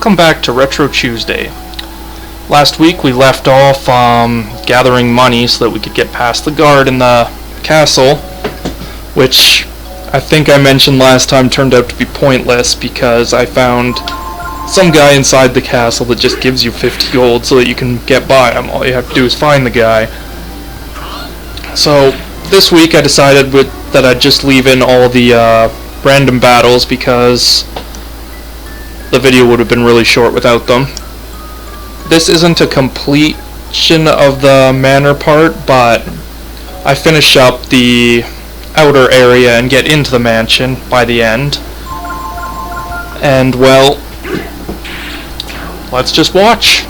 welcome back to Retro Tuesday. Last week we left off gathering money so that we could get past the guard in the castle, which I think I mentioned last time turned out to be pointless because I found some guy inside the castle that just gives you 50 gold so that you can get by him. All you have to do is find the guy. So this week I decided that I'd just leave in all the random battles because the video would have been really short without them. This isn't a completion of the manor part, but I finish up the outer area and get into the mansion by the end. And well, let's just watch.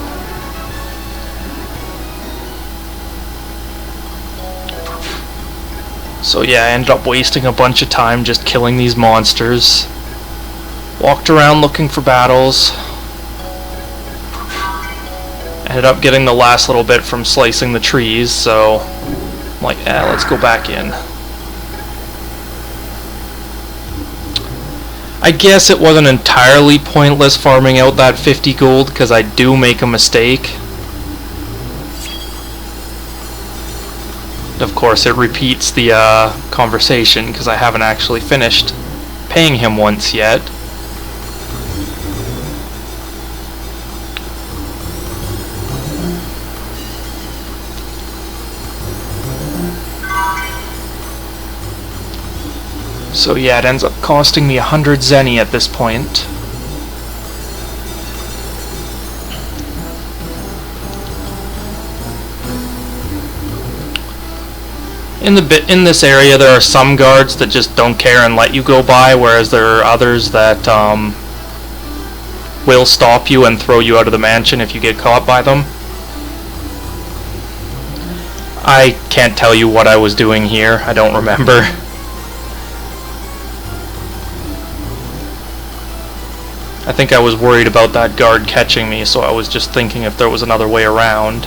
So yeah, I ended up wasting a bunch of time just killing these monsters. Walked around looking for battles. Ended up getting the last little bit from slicing the trees, so I'm like, let's go back in. I guess it wasn't entirely pointless farming out that 50 gold, because I do make a mistake. Of course, it repeats the conversation, because I haven't actually finished paying him once yet. So yeah, it ends up costing me 100 zenny at this point. In this area, there are some guards that just don't care and let you go by, whereas there are others that will stop you and throw you out of the mansion if you get caught by them. I can't tell you what I was doing here. I don't remember. I think I was worried about that guard catching me, so I was just thinking if there was another way around.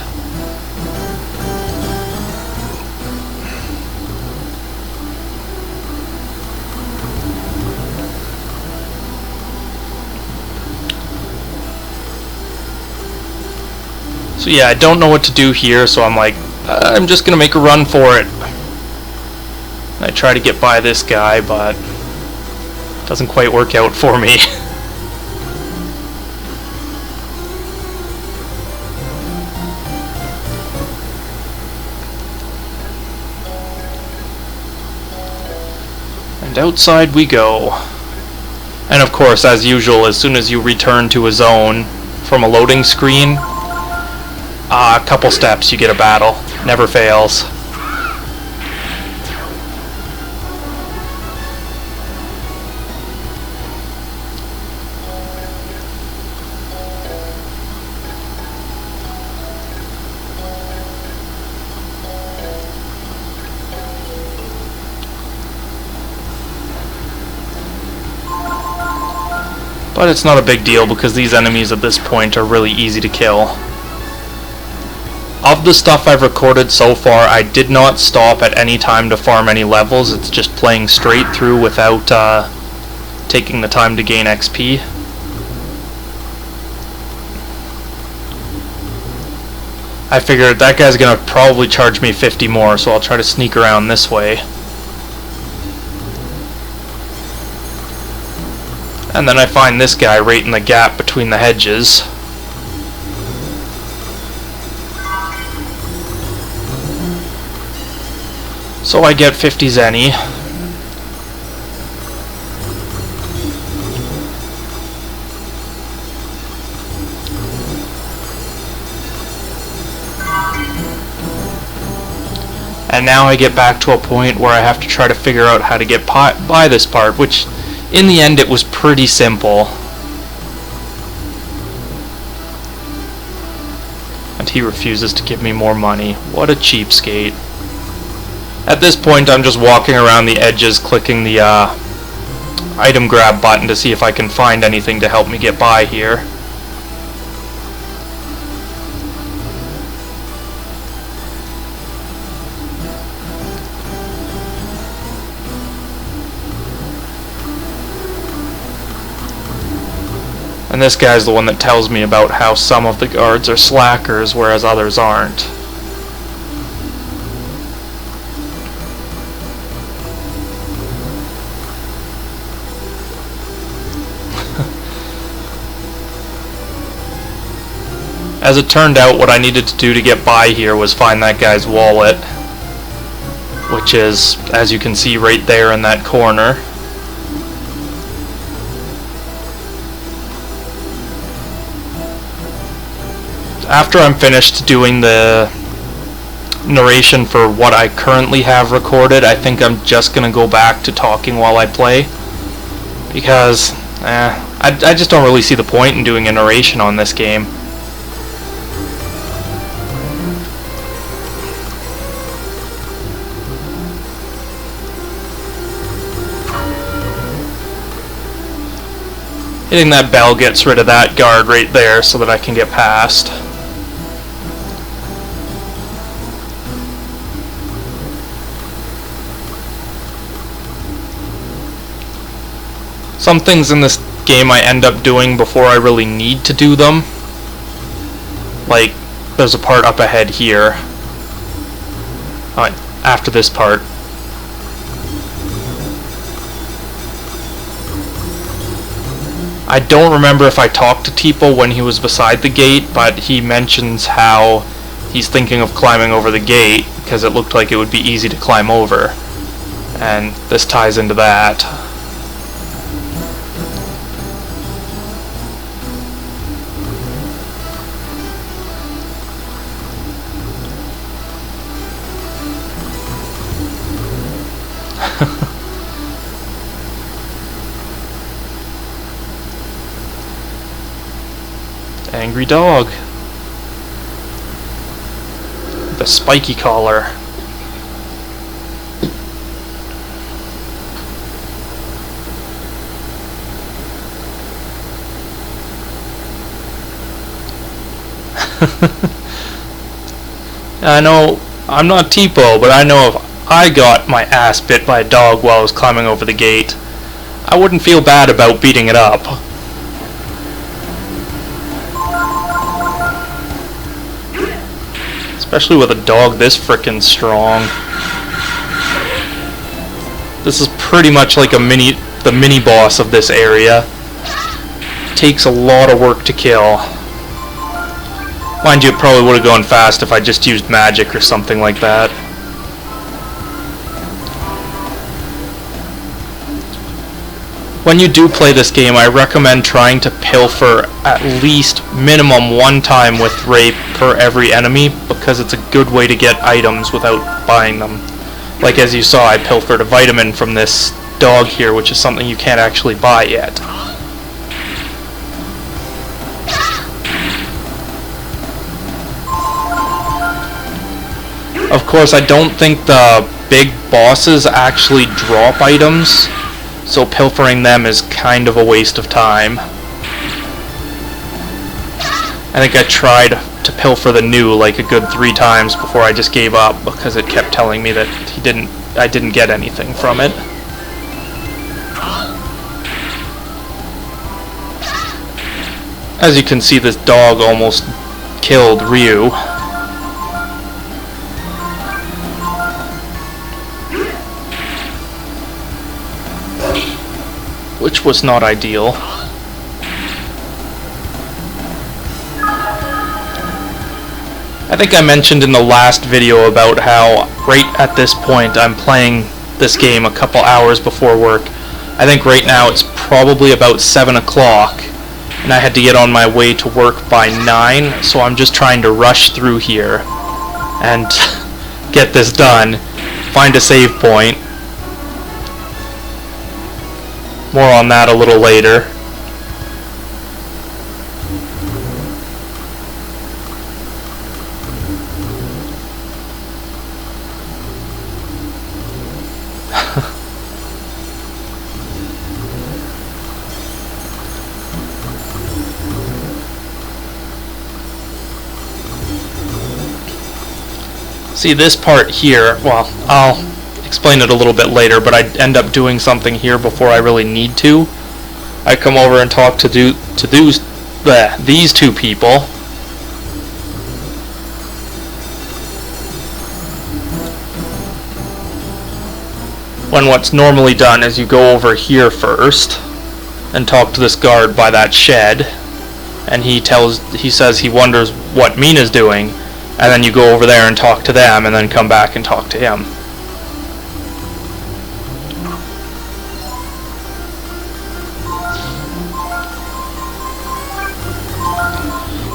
So yeah, I don't know what to do here, so I'm like, I'm just gonna make a run for it. I try to get by this guy, but it doesn't quite work out for me. And outside we go. And of course, as usual, as soon as you return to a zone from a loading screen, a couple steps you get a battle. Never fails. But it's not a big deal because these enemies at this point are really easy to kill. Of the stuff I've recorded so far, I did not stop at any time to farm any levels. It's just playing straight through without taking the time to gain XP. I figured that guy's gonna probably charge me 50 more, so I'll try to sneak around this way. And then I find this guy right in the gap between the hedges. So I get 50 zenny. And now I get back to a point where I have to try to figure out how to get by this part, which in the end it was pretty simple. And he refuses to give me more money. What a cheapskate. At this point I'm just walking around the edges clicking the item grab button to see if I can find anything to help me get by here. And this guy's the one that tells me about how some of the guards are slackers, whereas others aren't. As it turned out, what I needed to do to get by here was find that guy's wallet, which is, as you can see, right there in that corner. After I'm finished doing the narration for what I currently have recorded, I think I'm just going to go back to talking while I play, because I just don't really see the point in doing a narration on this game. Hitting that bell gets rid of that guard right there so that I can get past. Some things in this game I end up doing before I really need to do them. Like, there's a part up ahead here. After this part. I don't remember if I talked to Teeple when he was beside the gate, but he mentions how he's thinking of climbing over the gate because it looked like it would be easy to climb over. And this ties into that. Angry dog. The spiky collar. I know I'm not Teepo, but I know if I got my ass bit by a dog while I was climbing over the gate, I wouldn't feel bad about beating it up. Especially with a dog this frickin' strong. This is pretty much like the mini boss of this area. Takes a lot of work to kill. Mind you, it probably would have gone fast if I just used magic or something like that. When you do play this game, I recommend trying to pilfer at least minimum one time with Rape per every enemy, because it's a good way to get items without buying them. Like as you saw, I pilfered a vitamin from this dog here, which is something you can't actually buy yet. Of course, I don't think the big bosses actually drop items, so pilfering them is kind of a waste of time. I think I tried to pilfer the new like a good 3 times before I just gave up because it kept telling me that I didn't get anything from it. As you can see, this dog almost killed Ryu. Which was not ideal. I think I mentioned in the last video about how right at this point I'm playing this game a couple hours before work. I think right now it's probably about 7 o'clock and I had to get on my way to work by 9, so I'm just trying to rush through here and get this done, find a save point. More on that a little later. See, this part here, well, I'll explain it a little bit later, but I end up doing something here before I really need to, I come over and talk to these two people. When what's normally done is you go over here first and talk to this guard by that shed, and he says he wonders what Mina's doing, and then you go over there and talk to them and then come back and talk to him.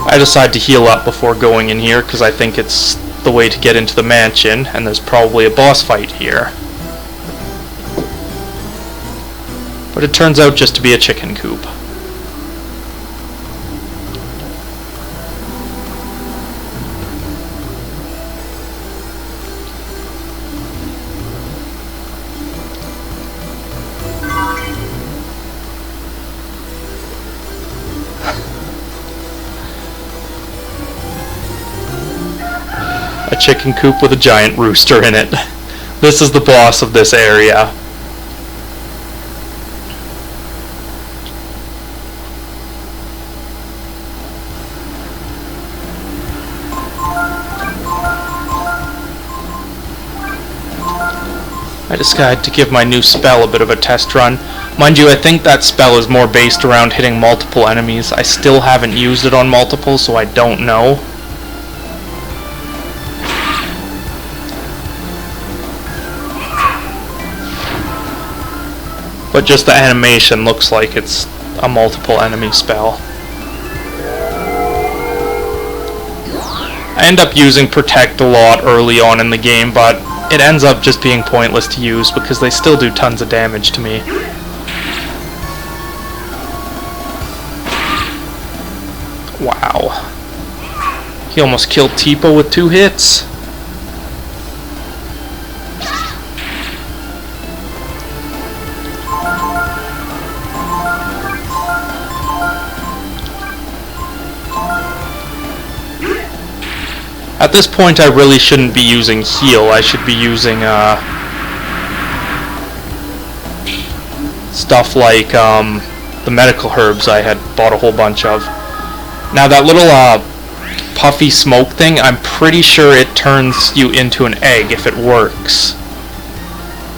I decide to heal up before going in here because I think it's the way to get into the mansion, and there's probably a boss fight here. But it turns out just to be a chicken coop. A chicken coop with a giant rooster in it. This is the boss of this area. I decided to give my new spell a bit of a test run. Mind you, I think that spell is more based around hitting multiple enemies. I still haven't used it on multiple, so I don't know. But just the animation looks like it's a multiple enemy spell. I end up using Protect a lot early on in the game, but it ends up just being pointless to use because they still do tons of damage to me. Wow. He almost killed Tipo with 2 hits. At this point, I really shouldn't be using heal. I should be using stuff like the medical herbs I had bought a whole bunch of. Now that little puffy smoke thing, I'm pretty sure it turns you into an egg if it works.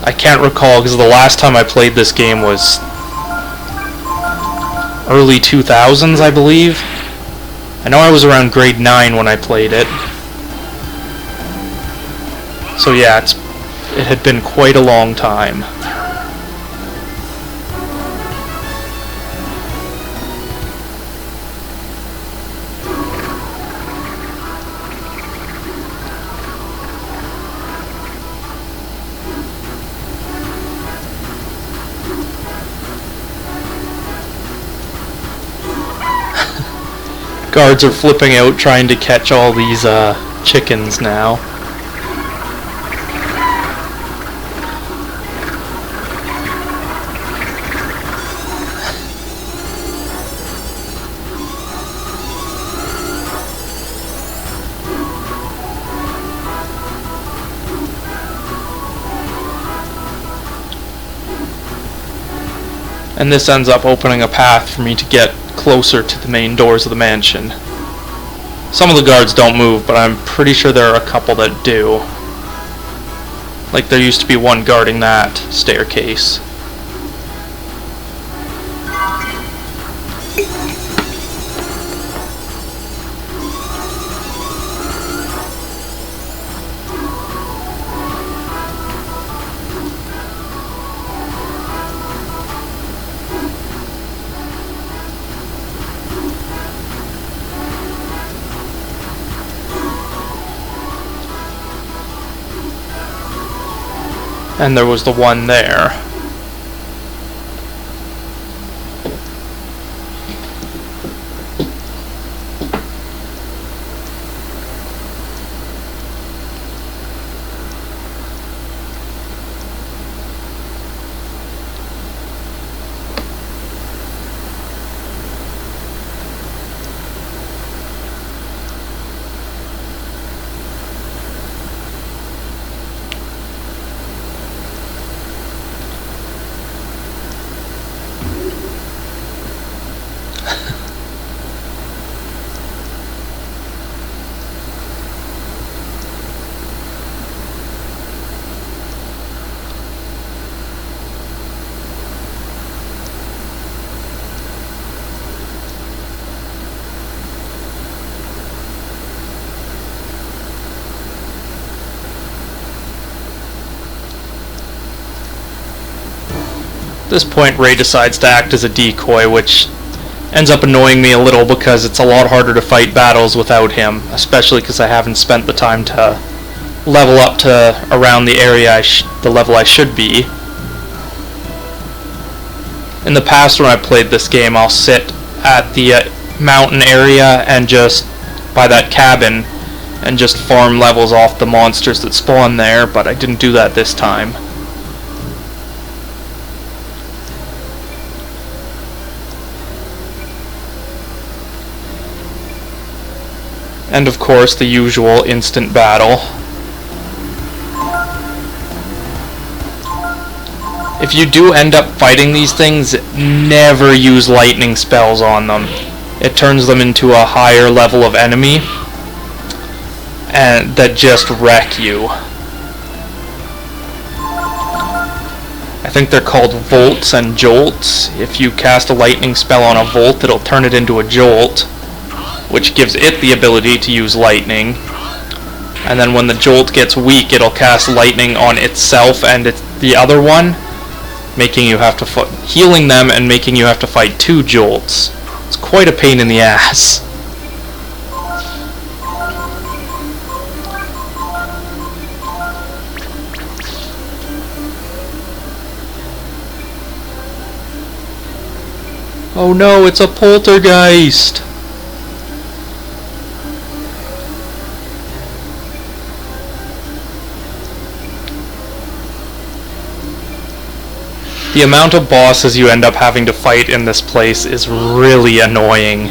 I can't recall because the last time I played this game was early 2000s, I believe. I know I was around grade 9 when I played it. So yeah, it had been quite a long time. Guards are flipping out trying to catch all these chickens now. And this ends up opening a path for me to get closer to the main doors of the mansion. Some of the guards don't move, but I'm pretty sure there are a couple that do. Like there used to be one guarding that staircase. And there was the one there. this point, Ray decides to act as a decoy, which ends up annoying me a little because it's a lot harder to fight battles without him, especially because I haven't spent the time to level up to around the area the level I should be. In the past, when I played this game, I'll sit at the mountain area and just by that cabin and just farm levels off the monsters that spawn there, but I didn't do that this time. And of course, the usual instant battle. If you do end up fighting these things, never use lightning spells on them. It turns them into a higher level of enemy and that just wreck you. I think they're called volts and jolts. If you cast a lightning spell on a volt, it'll turn it into a jolt, which gives it the ability to use lightning. And then when the jolt gets weak, it'll cast lightning on itself and the other one, making you have to healing them and making you have to fight two jolts. It's quite a pain in the ass. Oh no, it's a poltergeist! The amount of bosses you end up having to fight in this place is really annoying.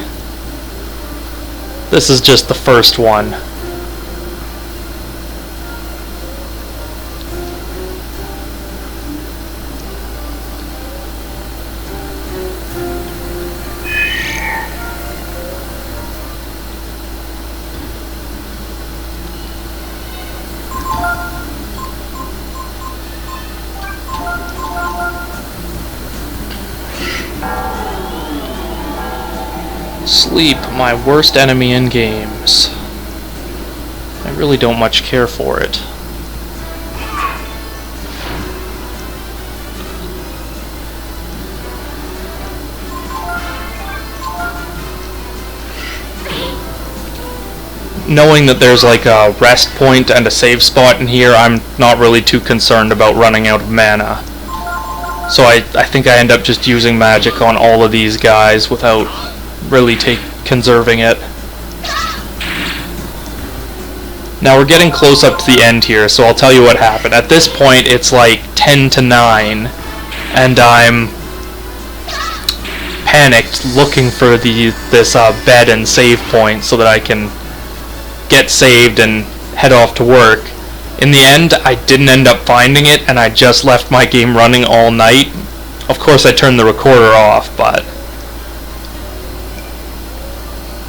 This is just the first one. Sleep, my worst enemy in games. I really don't much care for it. Knowing that there's like a rest point and a save spot in here, I'm not really too concerned about running out of mana. So I think I end up just using magic on all of these guys without really conserving it. Now we're getting close up to the end here, so I'll tell you what happened. At this point, it's like 10 to 9, and I'm panicked looking for this bed and save point so that I can get saved and head off to work. In the end, I didn't end up finding it, and I just left my game running all night. Of course, I turned the recorder off, but...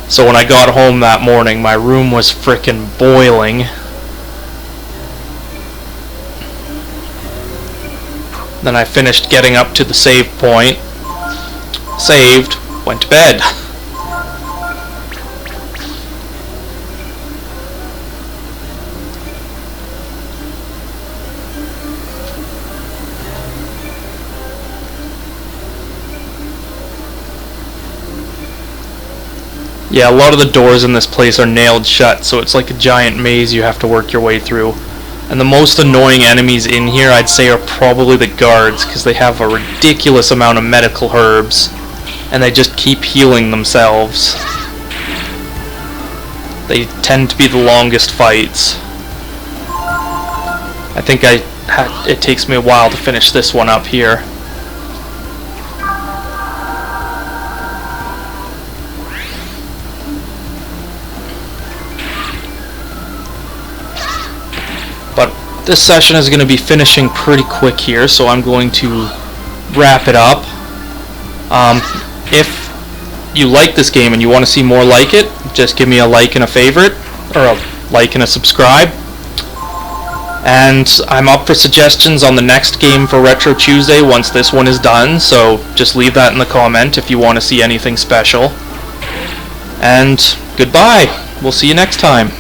So when I got home that morning, my room was frickin' boiling. Then I finished getting up to the save point, saved, went to bed. Yeah, a lot of the doors in this place are nailed shut, so it's like a giant maze you have to work your way through. And the most annoying enemies in here, I'd say, are probably the guards, because they have a ridiculous amount of medical herbs, and they just keep healing themselves. They tend to be the longest fights. I think it takes me a while to finish this one up here. This session is going to be finishing pretty quick here, so I'm going to wrap it up. If you like this game and you want to see more like it, just give me a like and a favorite, or a like and a subscribe. And I'm up for suggestions on the next game for Retro Tuesday once this one is done, so just leave that in the comment if you want to see anything special. And goodbye. We'll see you next time.